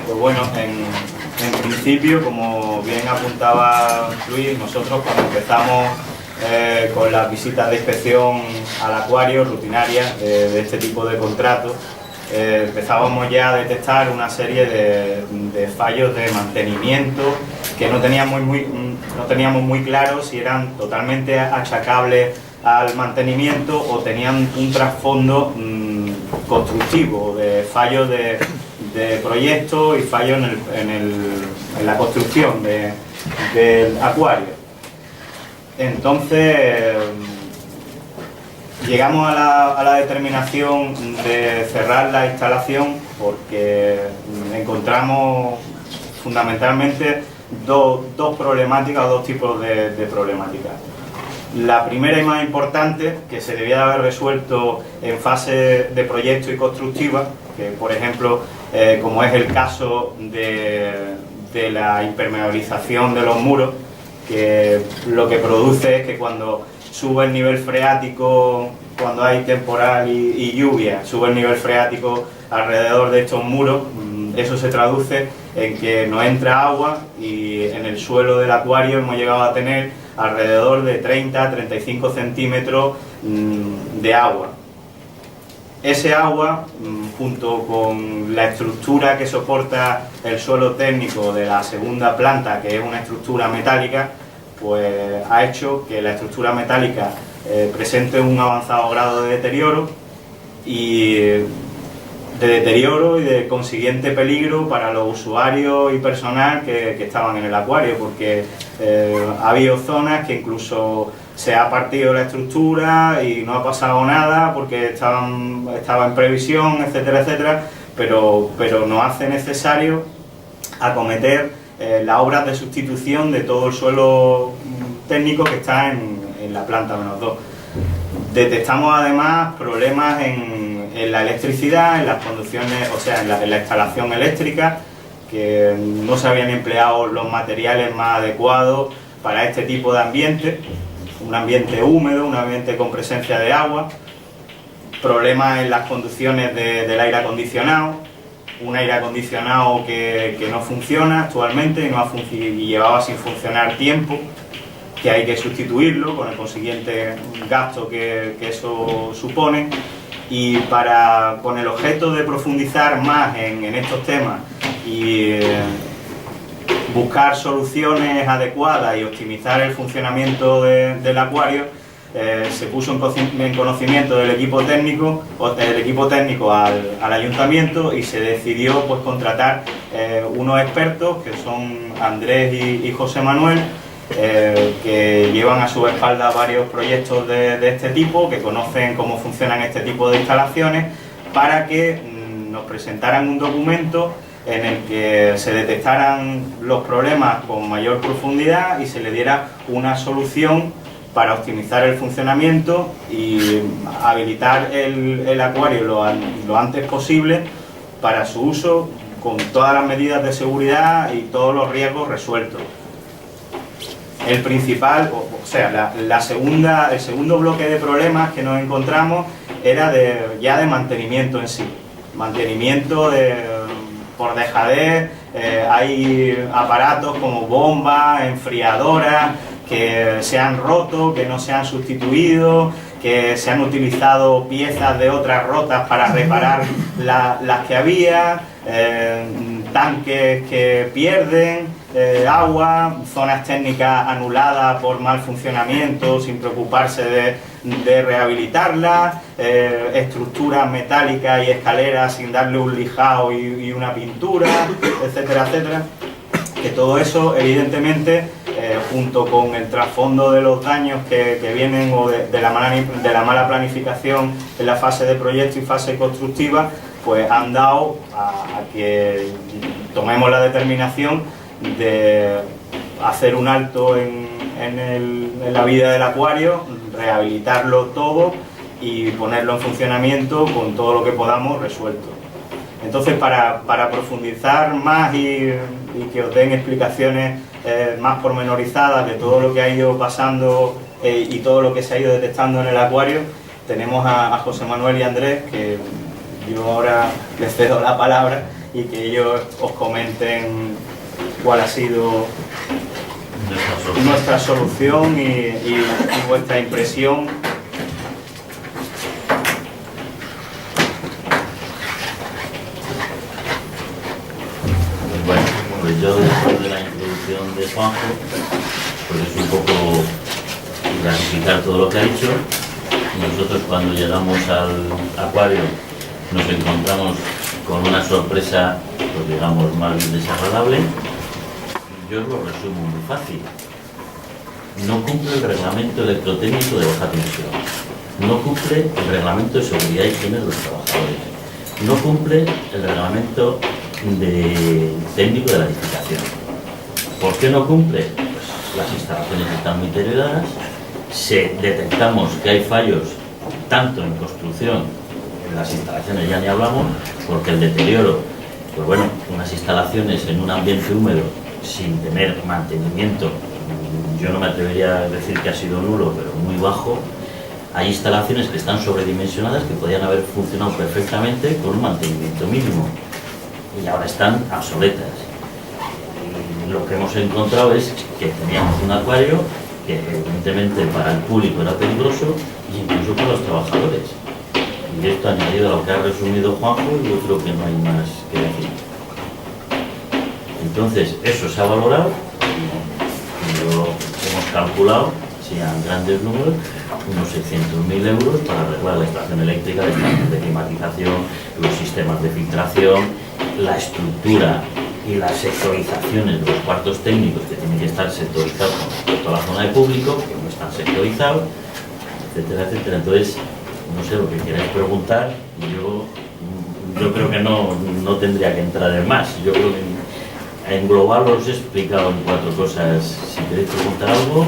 Pues bueno, en principio, como bien apuntaba Luis, nosotros cuando empezamos con las visitas de inspección al acuario rutinarias de este tipo de contratos, empezábamos ya a detectar una serie de fallos de mantenimiento que no teníamos muy claro si eran totalmente achacables al mantenimiento o tenían un trasfondo constructivo, de fallos de proyecto y fallos en la construcción del acuario. Entonces llegamos a la determinación de cerrar la instalación porque encontramos fundamentalmente dos problemáticas o dos tipos de problemáticas. La primera y más importante, que se debía de haber resuelto en fase de proyecto y constructiva, que por ejemplo, como es el caso de la impermeabilización de los muros, que lo que produce es que cuando sube el nivel freático, cuando hay temporal y lluvia, sube el nivel freático alrededor de estos muros, eso se traduce en que no entra agua y en el suelo del acuario hemos llegado a tener alrededor de 30-35 centímetros de agua. Ese agua, junto con la estructura que soporta el suelo técnico de la segunda planta, que es una estructura metálica, pues ha hecho que la estructura metálica presente un avanzado grado de deterioro y de consiguiente peligro para los usuarios y personal que estaban en el acuario, porque ha habido zonas que incluso se ha partido la estructura y no ha pasado nada porque estaba en previsión, etcétera, etcétera, pero nos hace necesario acometer las obras de sustitución de todo el suelo técnico que está en la planta -2. Detectamos además problemas en la electricidad, en las conducciones, o sea, en la instalación eléctrica, que no se habían empleado los materiales más adecuados para este tipo de ambiente, un ambiente húmedo, un ambiente con presencia de agua, problemas en las conducciones del aire acondicionado, un aire acondicionado que no funciona actualmente y llevaba sin funcionar tiempo, que hay que sustituirlo con el consiguiente gasto que eso supone. Y con el objeto de profundizar más en estos temas y buscar soluciones adecuadas y optimizar el funcionamiento del acuario, se puso en conocimiento del equipo técnico al ayuntamiento y se decidió pues contratar unos expertos que son Andrés y José Manuel, que llevan a su espalda varios proyectos de este tipo, que conocen cómo funcionan este tipo de instalaciones, para que nos presentaran un documento en el que se detectaran los problemas con mayor profundidad y se le diera una solución para optimizar el funcionamiento y habilitar el acuario lo antes posible para su uso, con todas las medidas de seguridad y todos los riesgos resueltos. El principal, o sea, el segundo bloque de problemas que nos encontramos era ya de mantenimiento en sí. Mantenimiento por dejadez, hay aparatos como bombas, enfriadoras, que se han roto, que no se han sustituido, que se han utilizado piezas de otras rotas para reparar las que había, tanques que pierden agua, zonas técnicas anuladas por mal funcionamiento sin preocuparse de rehabilitarlas, estructuras metálicas y escaleras sin darle un lijado y una pintura, etcétera, etcétera. Que todo eso, evidentemente, junto con el trasfondo de los daños que vienen o de la mala planificación en la fase de proyecto y fase constructiva, pues han dado a que tomemos la determinación de hacer un alto en la vida del acuario, rehabilitarlo todo y ponerlo en funcionamiento con todo lo que podamos resuelto. Entonces, para profundizar más y que os den explicaciones más pormenorizadas de todo lo que ha ido pasando y todo lo que se ha ido detectando en el acuario, tenemos a José Manuel y Andrés, que yo ahora les cedo la palabra y que ellos os comenten cuál ha sido nuestra solución y vuestra impresión. Bueno, pues yo después de la introducción de Juanjo, pues es un poco clarificar todo lo que ha dicho. Nosotros cuando llegamos al acuario nos encontramos con una sorpresa, pues digamos, más bien desagradable. Yo os lo resumo muy fácil. No cumple el reglamento electrotécnico de baja tensión. No cumple el reglamento de seguridad y higiene de los trabajadores. No cumple el reglamento técnico de la edificación. ¿Por qué no cumple? Pues las instalaciones están muy deterioradas. Detectamos que hay fallos tanto en construcción, en las instalaciones ya ni hablamos, porque el deterioro, pues bueno, unas instalaciones en un ambiente húmedo sin tener mantenimiento, yo no me atrevería a decir que ha sido nulo, pero muy bajo. Hay instalaciones que están sobredimensionadas que podían haber funcionado perfectamente con un mantenimiento mínimo y ahora están obsoletas. Y lo que hemos encontrado es que teníamos un acuario que evidentemente para el público era peligroso e incluso para los trabajadores. Y esto añadido a lo que ha resumido Juanjo, yo creo que no hay más que decir. Entonces, eso se ha valorado y hemos calculado, sean grandes números, unos 600.000 euros para arreglar la estación eléctrica, las estaciones de climatización, los sistemas de filtración, la estructura y las sectorizaciones de los cuartos técnicos que tienen que estar sectorizados con respecto a la zona de público, que no están sectorizados, etcétera, etcétera. Entonces, no sé lo que queráis preguntar, yo creo que no tendría que entrar en más. Yo creo que en global os he explicado en 4 cosas. Si queréis preguntar algo.